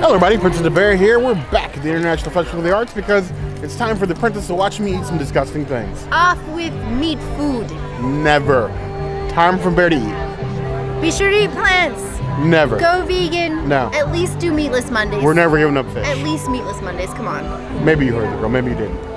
Hello everybody, Princess De Bear here. We're back at the International Festival of the Arts because it's time for the princess to watch me eat some disgusting things. Off with meat food. Never. Time for Bear to eat. Be sure to eat plants. Never. Go vegan. No. At least do meatless Mondays. We're never giving up fish. At least meatless Mondays, come on. Maybe you heard the girl, maybe you didn't.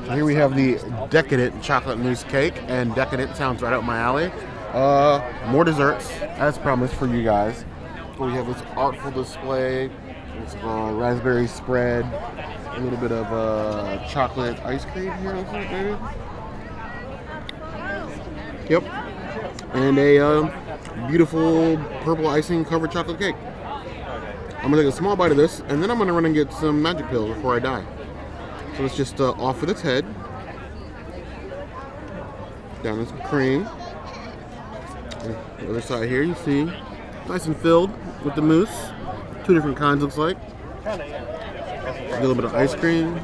Here we have the Decadent chocolate mousse cake, and Decadent sounds right up my alley. More desserts, as promised for you guys. So we have this artful display. It's raspberry spread, a little bit of chocolate ice cream here, looks like, maybe. Yep. And a beautiful purple icing covered chocolate cake. I'm gonna take a small bite of this, and then I'm gonna run and get some magic pills before I die. So it's just off with its head. Down in some cream. And the other side here, you see, nice and filled with the mousse. Two different kinds, looks like. A little bit of ice cream.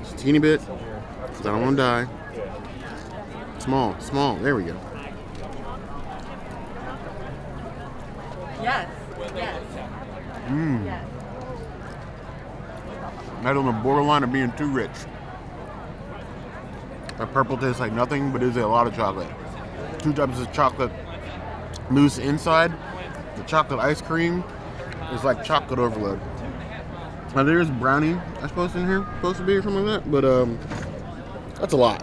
Just a teeny bit. Because I don't want to die. Small, small. There we go. Yes. Yes. Mmm. Yes. Right on the borderline of being too rich. That purple tastes like nothing, but is a lot of chocolate. 2 types of chocolate mousse inside. The chocolate ice cream is like chocolate overload. Now there's brownie, I suppose, in here, supposed to be or something like that, but that's a lot.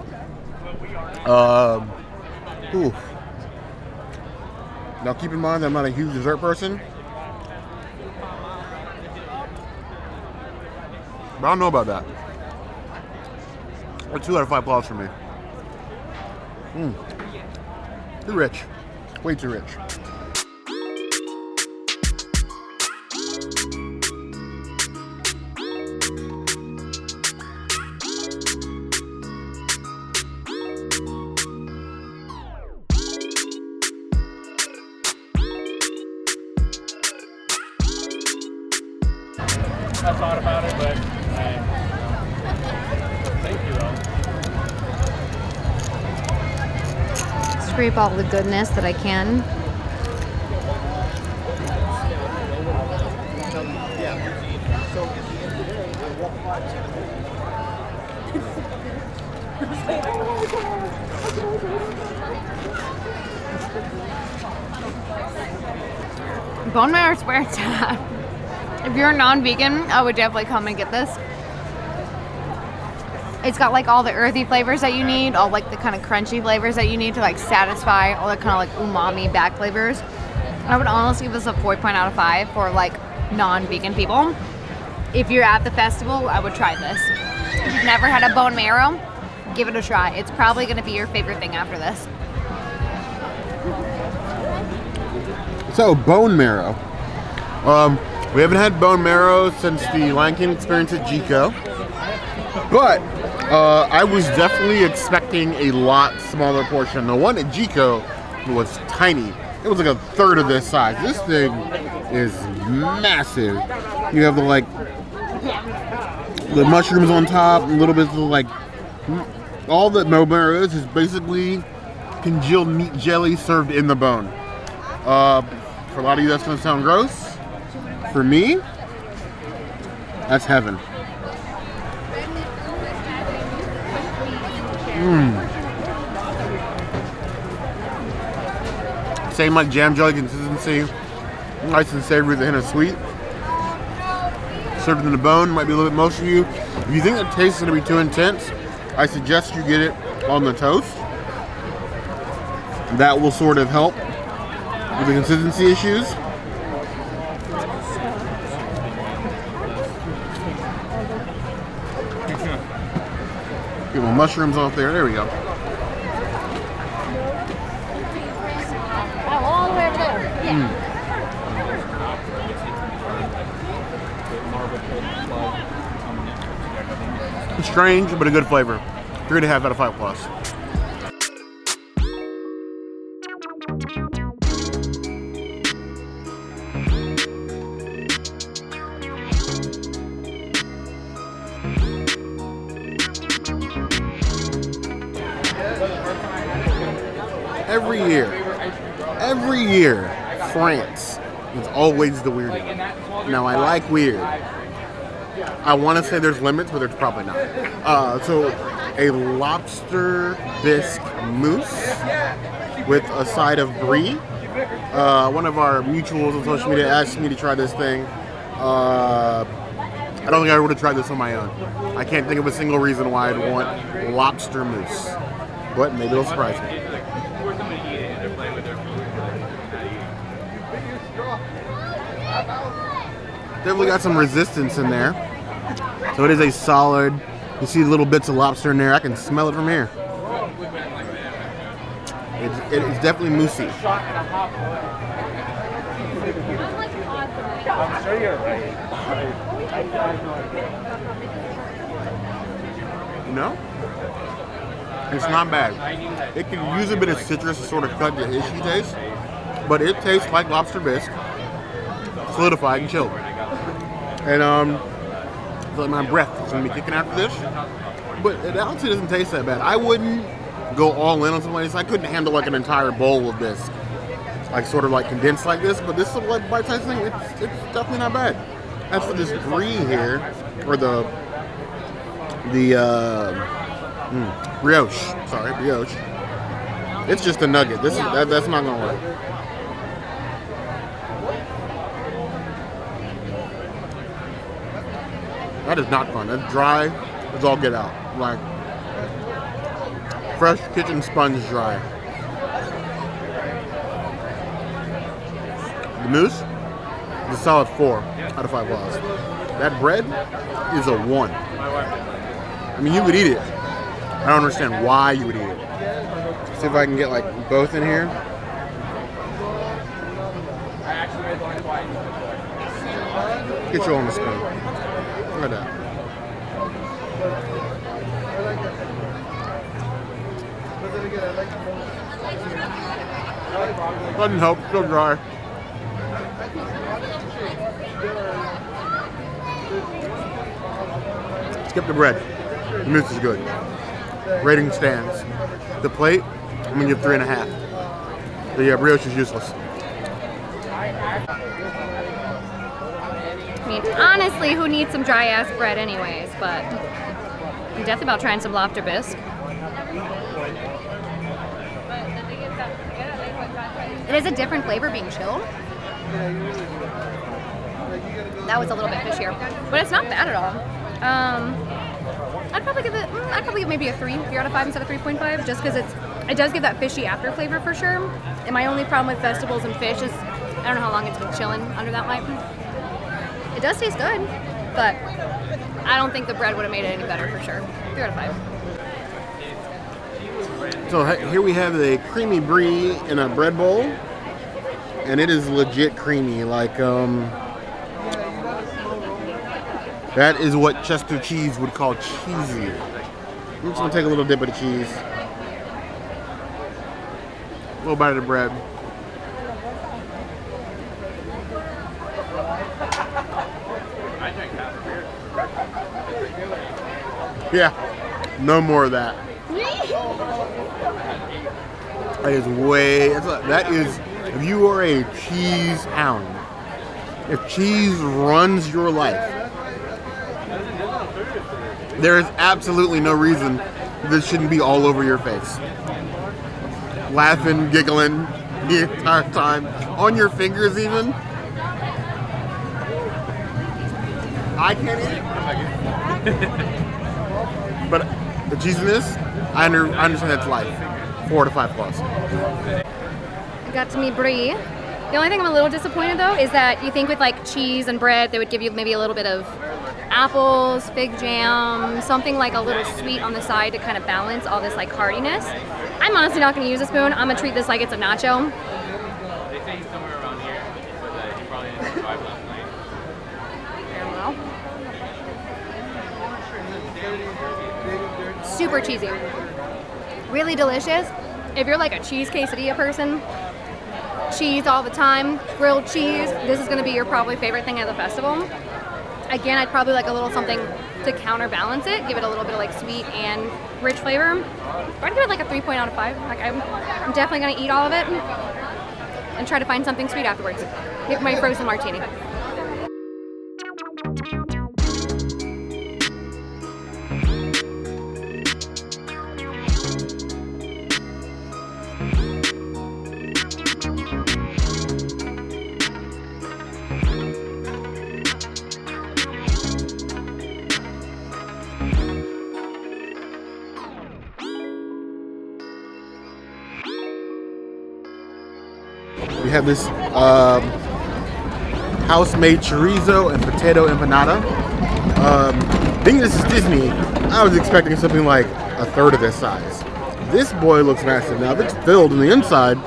Ooh. Now keep in mind that I'm not a huge dessert person. But I don't know about that. A 2 out of 5 applause for me. Too rich. Way too rich. I thought about it, but thank you though. Scrape all the goodness that I can. Bone marrow is where it's at. If you're non-vegan, I would definitely come and get this. It's got like all the earthy flavors that you need, all like the kind of crunchy flavors that you need to like satisfy all the kind of like umami back flavors. I would honestly give this a 4 out of 5 for like non-vegan people. If you're at the festival, I would try this. If you've never had a bone marrow, give it a try. It's probably going to be your favorite thing after this. So, bone marrow. We haven't had bone marrow since the Lion King experience at Ajiaco. But I was definitely expecting a lot smaller portion. The one at Ajiaco was tiny. It was like a third of this size. This thing is massive. You have the mushrooms on top, a little bit of like, all that bone marrow is basically congealed meat jelly served in the bone. For a lot of you that's going to sound gross. For me, that's heaven. Same like jam jelly consistency. Nice and savory with a hint of sweet. Served in the bone, might be a little bit most of you. If you think the taste is going to be too intense, I suggest you get it on the toast. That will sort of help with the consistency issues. Get my mushrooms off there. There we go. All the way over there. Yeah. Strange, but a good flavor. 3.5 out of 5 plus. Every year, France is always the weird one. Now, I like weird. I want to say there's limits, but there's probably not. So, a lobster bisque mousse with a side of brie. One of our mutuals on social media asked me to try this thing. I don't think I would have tried this on my own. I can't think of a single reason why I'd want lobster mousse, but maybe it'll surprise me. Definitely got some resistance in there. So it is a solid, you see little bits of lobster in there. I can smell it from here. It's definitely moussey. I'm sure you're right. You know? It's not bad. It can use a bit of citrus to sort of cut the ishy taste, but it tastes like lobster bisque, solidified and chilled. And I feel like my breath is gonna be kicking after this, but it honestly doesn't taste that bad. I wouldn't go all in on something like this. I couldn't handle like an entire bowl of this, like sort of like condensed like this. But this is like bite-sized thing. It's definitely not bad. As for this brie here, or the brioche. Sorry, brioche. It's just a nugget. That's not gonna work. That is not fun. That's dry. It's all get out. Like fresh kitchen sponge dry. The mousse is a solid 4 out of 5 claws. That bread is a 1. I mean, you would eat it. I don't understand why you would eat it. See if I can get like both in here. Get you on the spoon. Look at that. Doesn't help, still dry. Skip the bread. The mousse is good. Rating stands. The plate, I'm gonna give 3.5. The brioche is useless. I mean, honestly, who needs some dry ass bread anyways? But I'm definitely about trying some lobster bisque. It is a different flavor being chilled. That was a little bit fishier, but it's not bad at all. I'd probably give maybe a 3 out of 5 instead of 3.5, just because it does give that fishy after flavor for sure. And my only problem with festivals and fish is I don't know how long it's been chilling under that light. It does taste good, but I don't think the bread would have made it any better for sure. 3 out of 5. So here we have the creamy brie in a bread bowl, and it is legit creamy. Like that is what Chester cheese would call cheesy. I'm just gonna take a little dip of the cheese, a little bite of the bread. Yeah, no more of that. That is, if you are a cheese hound, if cheese runs your life, there is absolutely no reason this shouldn't be all over your face. Laughing, giggling the entire time, on your fingers even. I can't eat it. But the cheesiness, I understand that's life. 4 to 5 plus. I got to meet Brie. The only thing I'm a little disappointed though is that you think with like cheese and bread they would give you maybe a little bit of apples, fig jam, something like a little sweet on the side to kind of balance all this like heartiness. I'm honestly not going to use a spoon. I'm going to treat this like it's a nacho. They say he's somewhere around here, but he probably didn't drive last night. Very well. Super cheesy. Really delicious. If you're like a cheese quesadilla person, cheese all the time, grilled cheese, this is going to be your probably favorite thing at the festival. Again, I'd probably like a little something to counterbalance it, give it a little bit of like sweet and rich flavor. I'd give it like a 3 out of 5. Like I'm definitely going to eat all of it and try to find something sweet afterwards. Get my frozen martini. We have this house-made chorizo and potato empanada. Being this is Disney, I was expecting something like a third of this size. This boy looks massive. Now, if it's filled on the inside,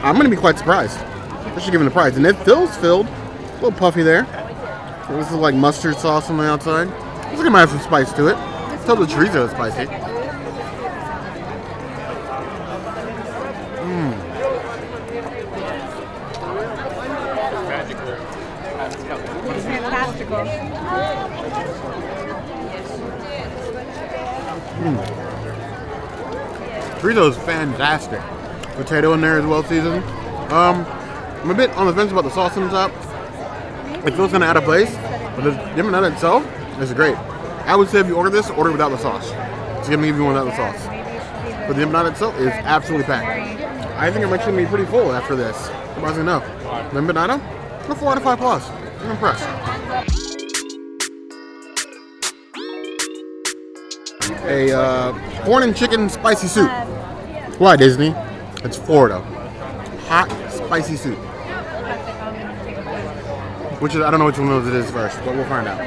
I'm going to be quite surprised, especially given the price. And it feels filled, a little puffy there. So this is like mustard sauce on the outside. Looks like it might have some spice to it. Tell the chorizo is spicy. Chorizo is fantastic. Potato in there is well seasoned. I'm a bit on the fence about the sauce on top. It feels kind of out of place, but the empanada itself is great. I would say if you order this, order without the sauce. It's gonna give you one without the sauce. But the empanada itself is absolutely packed. I think I'm actually gonna be pretty full after this. Surprisingly no. The empanada, a 4 out of 5 plus. I'm impressed. A corn and chicken spicy soup. Why, Disney? It's Florida. Hot, spicy soup. Which is, I don't know which one of those it is first, but we'll find out.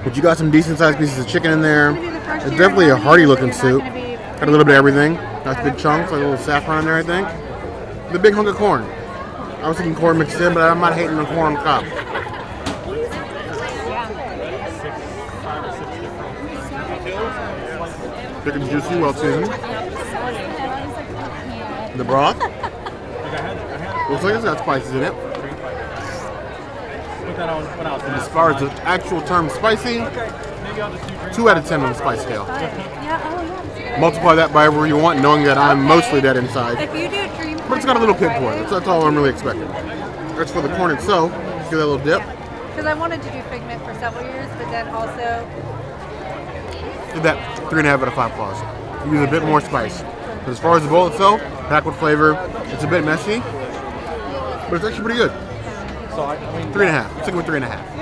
But you got some decent sized pieces of chicken in there. It's definitely a hearty looking soup. Got a little bit of everything. Nice big chunks, like a little saffron in there, I think. The big hunk of corn. I was thinking corn mixed in, but I'm not hating the corn on the cob. Chicken juicy, well seasoned. The broth. Looks like it's got spices in it. And as far as the actual term spicy, 2 out of 10 on the spice scale. Multiply that by whatever you want, knowing that I'm mostly dead inside. But it's got a little kick to it. That's all I'm really expecting. As for the corn itself, give that a little dip. Because I wanted to do figment for several years, but then also Did that 3.5 out of 5 plus. Use a bit more spice. But as far as the bowl itself, packed with flavor. It's a bit messy, but it's actually pretty good. So I mean, 3.5. Let's stick with 3.5.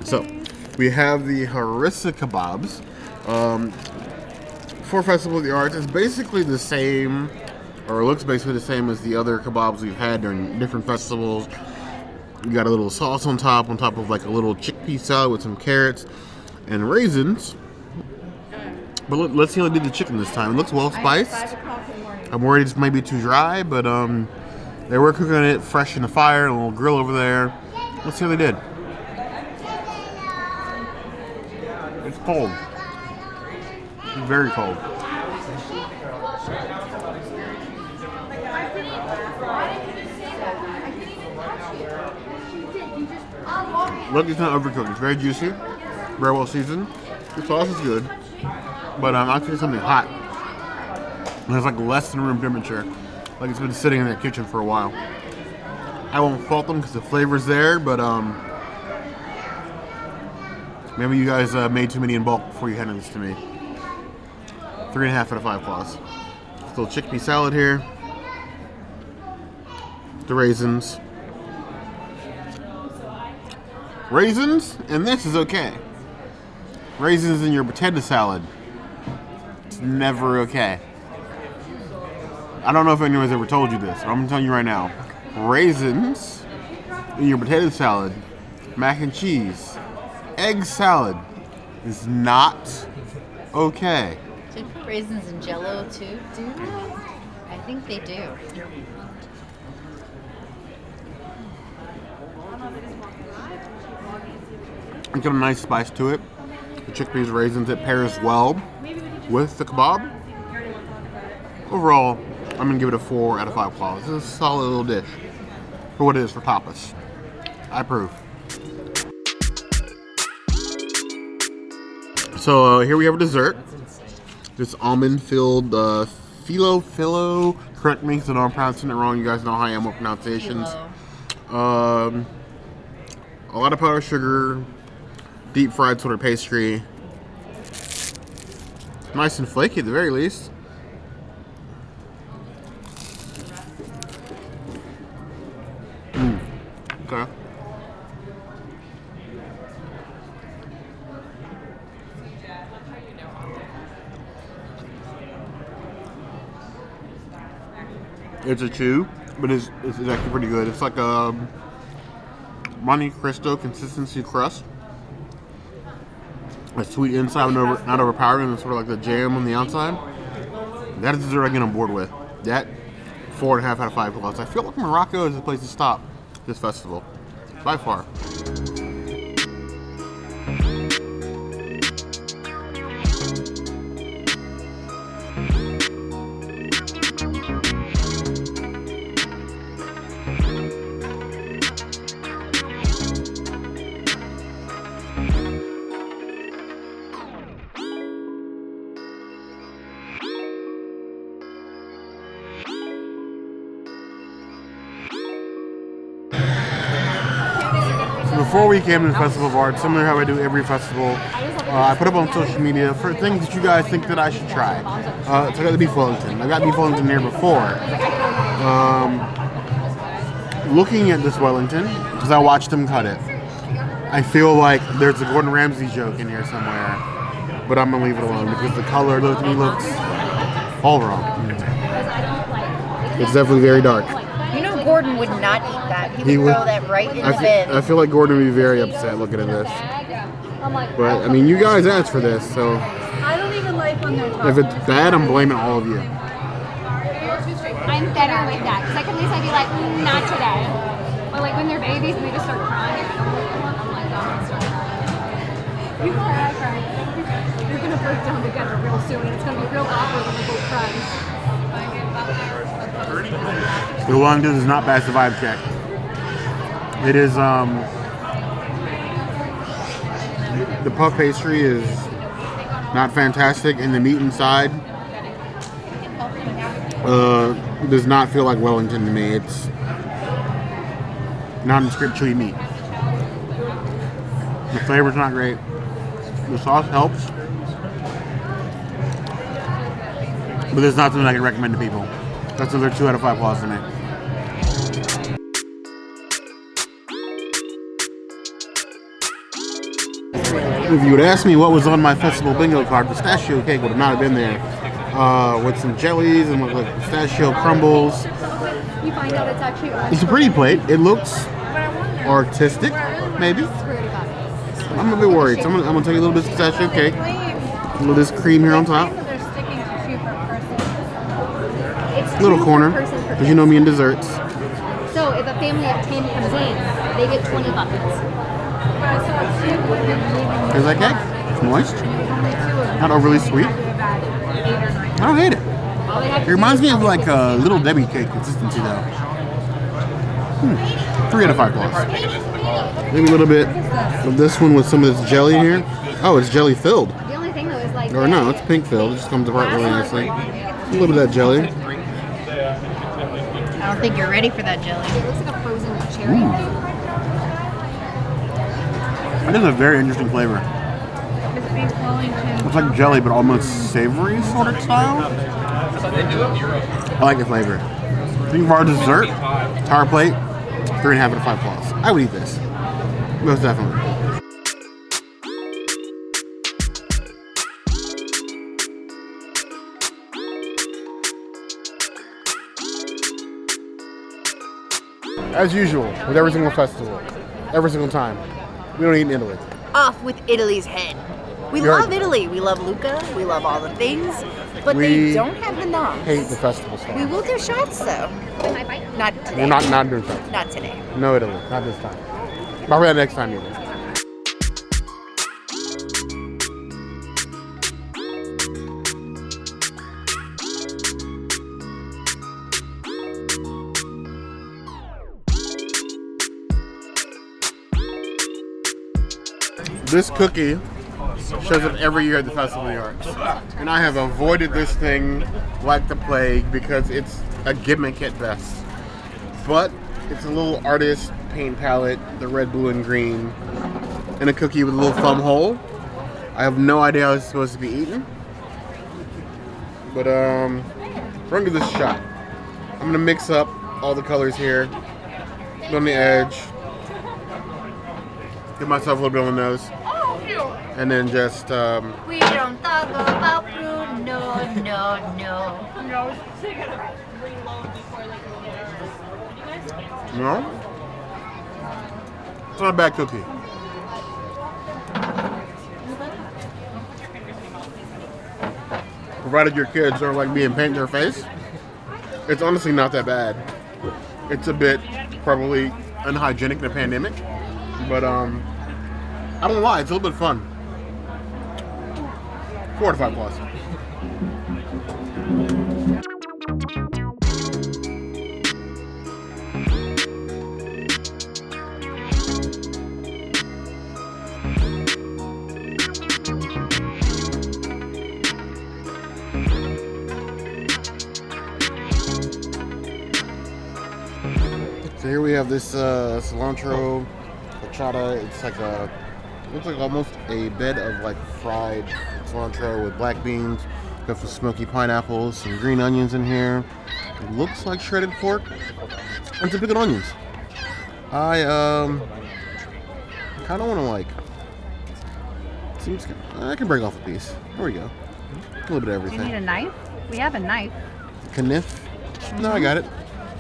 So, we have the Harissa kebabs. For Festival of the Arts, it's basically the same, or it looks basically the same as the other kebabs we've had during different festivals. You got a little sauce on top of like a little chickpea salad with some carrots and raisins. But let's see how they did the chicken this time. It looks well spiced. I'm worried it's maybe too dry, but they were cooking it fresh in the fire, a little grill over there. Let's see how they did. It's cold. It's very cold. Look, it's not overcooked. It's very juicy, very well seasoned. The sauce is good, but I actually something hot. And it's like less than room temperature. Like it's been sitting in that kitchen for a while. I won't fault them because the flavor's there, but maybe you guys made too many in bulk before you handed this to me. 3.5 out of 5 claws. Little chickpea salad here. The raisins. Raisins, and this is okay. Raisins in your potato salad. It's never okay. I don't know if anyone's ever told you this, but I'm gonna tell you right now. Raisins in your potato salad, mac and cheese, egg salad is not okay. Should put raisins in Jello too? Do they? I think they do. It's got a nice spice to it. The chickpeas, raisins, it pairs well with the kebab. Overall, I'm gonna give it a 4 out of 5 claws. This is a solid little dish for what it is for tapas. I approve. So here we have a dessert. This almond-filled filo. Correct me because I know I'm pronouncing it wrong. You guys know how I am with pronunciations. A lot of powdered sugar, deep fried sort of pastry. Nice and flaky at the very least. Okay. It's a chew, but it's actually pretty good. It's like a Monte Cristo consistency crust. A sweet inside, not overpowering, and sort of like the jam on the outside. That is dessert I get on board with. That 4.5 out of 5 plus. I feel like Morocco is the place to stop this festival, by far. Before we came to the Festival of Art, similar to how I do every festival, I put up on social media for things that you guys think that I should try. So I got the beef Wellington. I got beef Wellington here before. Looking at this Wellington, because I watched him cut it, I feel like there's a Gordon Ramsay joke in here somewhere, but I'm gonna leave it alone because the color to me looks all wrong. It's definitely very dark. You know Gordon would not eat that. He would throw that right in the bin. I feel like Gordon would be very upset looking at this. But, I mean, you guys asked for this, so I don't even like when they're if it's bad, I'm blaming all of you. I'm better with that because at least I'd be like, not today. Or like when they're babies and they just start crying. I'm like, oh, start crying. You cry. You're gonna break down together real soon, and it's gonna be real awkward when they both cry. The Wellington does not pass the vibe check. It is, the puff pastry is not fantastic, and the meat inside does not feel like Wellington to me. It's nondescript chewy meat. The flavor's not great. The sauce helps, but it's not something I can recommend to people. That's another 2 out of 5 claws to me. If you would ask me what was on my festival bingo card, pistachio cake would not have been there. With some jellies and with like pistachio crumbles. You find out it's actually It's a pretty plate. It looks artistic, maybe. I'm a bit worried. So I'm gonna take a little bit of pistachio cake. A little bit of cream here on top. It's Little corner, because you know me in desserts. So if a family of 10 comes in, they get 20 buckets. Here's that cake. It's moist. Not overly sweet. I don't hate it. It reminds me of like a Little Debbie cake consistency though. 3 out of 5 claws. Maybe a little bit of this one with some of this jelly here. Oh, it's jelly filled. The only thing though is like... Or no, it's pink filled. It just comes apart really nicely. A little bit of that jelly. I don't think you're ready for that jelly. It looks like a frozen cherry. It is a very interesting flavor. It's like jelly, but almost savory sort of style. I like the flavor. I think for our dessert, tower plate, 3.5 out of 5 claws. I would eat this. Most definitely. As usual, with every single festival. Every single time. We don't eat in Italy. Off with Italy's head. We You're- love Italy. We love Luca. We love all the things. But We they don't have the knobs. Hate the festival stuff. We will do shots though. Not today. We're not doing that. Not today. No Italy. Not this time. Probably not next time either. This cookie shows up every year at the Festival of the Arts. And I have avoided this thing like the plague because it's a gimmick at best. But it's a little artist paint palette, the red, blue, and green, and a cookie with a little thumb hole. I have no idea how it's supposed to be eaten. But we're gonna give this a shot. I'm gonna mix up all the colors here. Put on the edge. Give myself a little bit on the nose. And then just We don't talk about Bruno. No. no. It's not a bad cookie. Provided your kids don't like being paint their face, it's honestly not that bad. It's a bit probably unhygienic in a pandemic, but I don't know why, it's a little bit fun. 4 to 5 plus. So here we have this cilantro horchata. It's like looks like almost a bed of like fried cilantro with black beans. Got some smoky pineapples, some green onions in here. It looks like shredded pork and some pickled onions. I kind of want to like. Seems I can break off a piece. There we go. A little bit of Do you everything. need a knife? We have a knife. Kniff. No, I got it.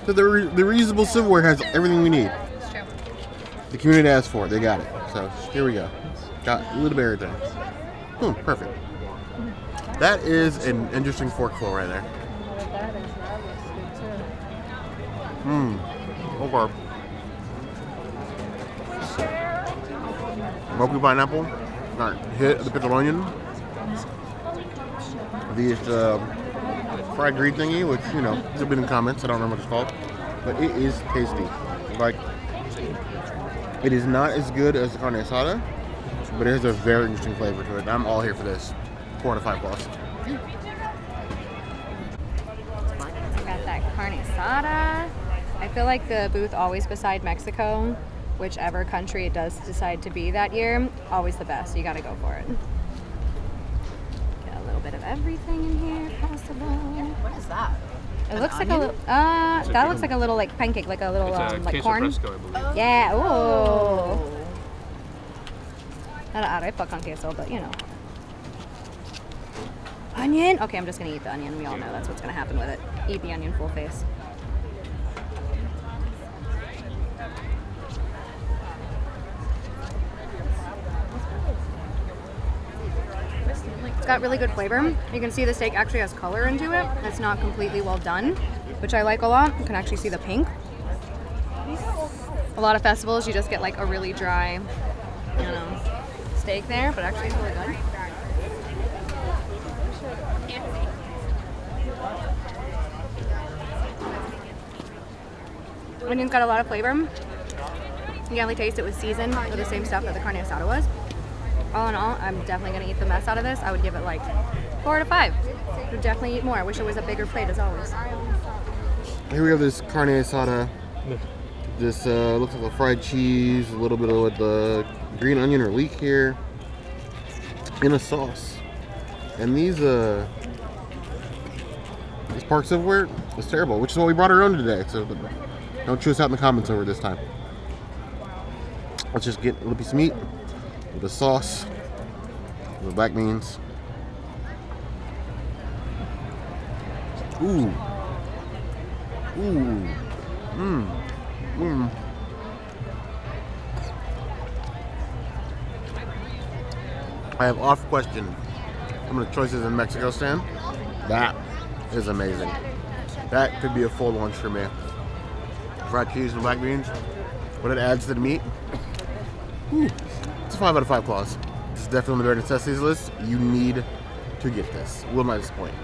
So the reusable silverware has everything we need. It's true. The community asked for it. They got it. So here we go. Got a little bit of everything. Boom. Perfect. That is an interesting forkful right there. Okay. Smoky pineapple. Got hit of the pickled onion. These fried green thingy, which, you know, it's been in comments. I don't remember what it's called. But it is tasty. Like, it is not as good as the carne asada, but it has a very interesting flavor to it. I'm all here for this. 4 to 5 plus. Got that carne asada. I feel like the booth always beside Mexico, whichever country it does decide to be that year, always the best. You gotta go for it. Get a little bit of everything in here, if possible. What is that? It looks like a little. That looks like a little like pancake, like a little like queso corn. fresco, I believe. Yeah. Ooh. Not arepa con queso, but you know. Onion. Okay, I'm just gonna eat the onion. We all know that's what's gonna happen with it. Eat the onion full face. It's got really good flavor. You can see the steak actually has color into it. It's not completely well done, which I like a lot. You can actually see the pink. A lot of festivals, you just get like a really dry, you know, steak there, but actually it's really good. Onion's got a lot of flavor. You can definitely taste it was seasoned with the same stuff that the carne asada was. All in all, I'm definitely gonna eat the mess out of this. I would give it like 4 to 5. Would definitely eat more. I wish it was a bigger plate as always. Here we have this carne asada. This looks like a fried cheese, a little bit of the green onion or leek here, in a sauce. And these park silverware is terrible, which is why we brought our own today. So don't chew us out in the comments over this time. Let's just get a little piece of meat with the sauce, with the black beans. Ooh. Ooh. Mmm. I have off question some of the choices in Mexico stand. That is amazing. That could be a full lunch for me. Fried cheese and black beans, what it adds to the meat. Whew. It's a 5 out of 5 claws. This is definitely on the Very Necessities list. You need to get this. Will not disappoint.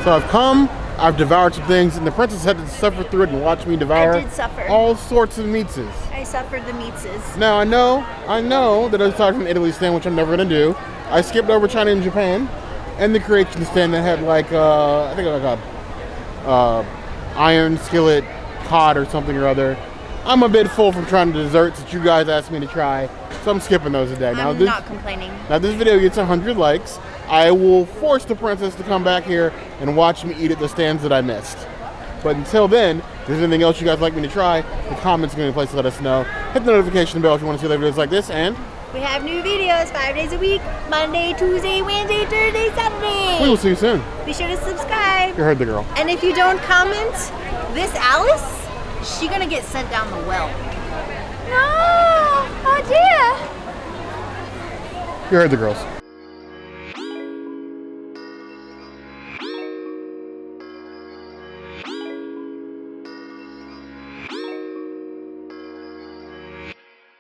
So I've come, I've devoured some things, and the princess had to suffer through it and watch me devour I did suffer. all sorts of meatses. I suffered the meatses. Now I know that aside from the Italy stand, which I'm never gonna do, I skipped over China and Japan, and the Croatian stand that had like I think like a iron skillet cod or something or other. I'm a bit full from trying the desserts that you guys asked me to try, so I'm skipping those today. I'm not complaining. Now this video gets 100 likes. I will force the princess to come back here and watch me eat at the stands that I missed. But until then, if there's anything else you guys like me to try, the comments are going to be a place to let us know. Hit the notification bell if you want to see other videos like this, and We have new videos 5 days a week. Monday, Tuesday, Wednesday, Thursday, Saturday. we will see you soon. Be sure to subscribe. You heard the girl. And if you don't comment, this Alice, she gonna get sent down the well. No! Oh dear! You heard the girls.